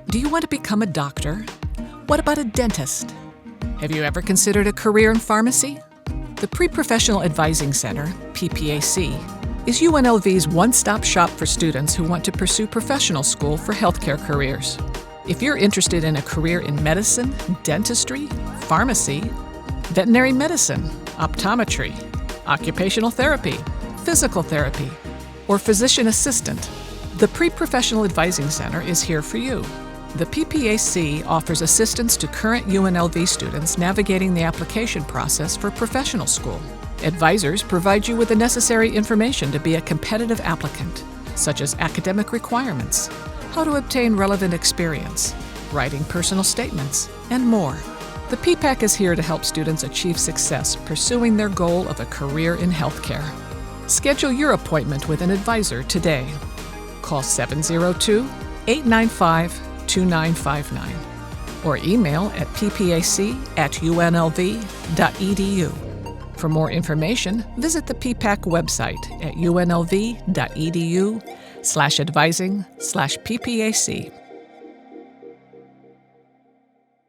Do you want to become a doctor? What about a dentist? Have you ever considered a career in pharmacy? The Pre-Professional Advising Center, PPAC, is UNLV's one-stop shop for students who want to pursue professional school for healthcare careers. If you're interested in a career in medicine, dentistry, pharmacy, veterinary medicine, optometry, occupational therapy, physical therapy, or physician assistant, the Pre-Professional Advising Center is here for you. The PPAC offers assistance to current UNLV students navigating the application process for professional school. Advisors provide you with the necessary information to be a competitive applicant, such as academic requirements, how to obtain relevant experience, writing personal statements, and more. The PPAC is here to help students achieve success pursuing their goal of a career in healthcare. Schedule your appointment with an advisor today. Call 702-895-2959 or email at ppac@unlv.edu. For more information, visit the PPAC website at unlv.edu/advising/PPAC.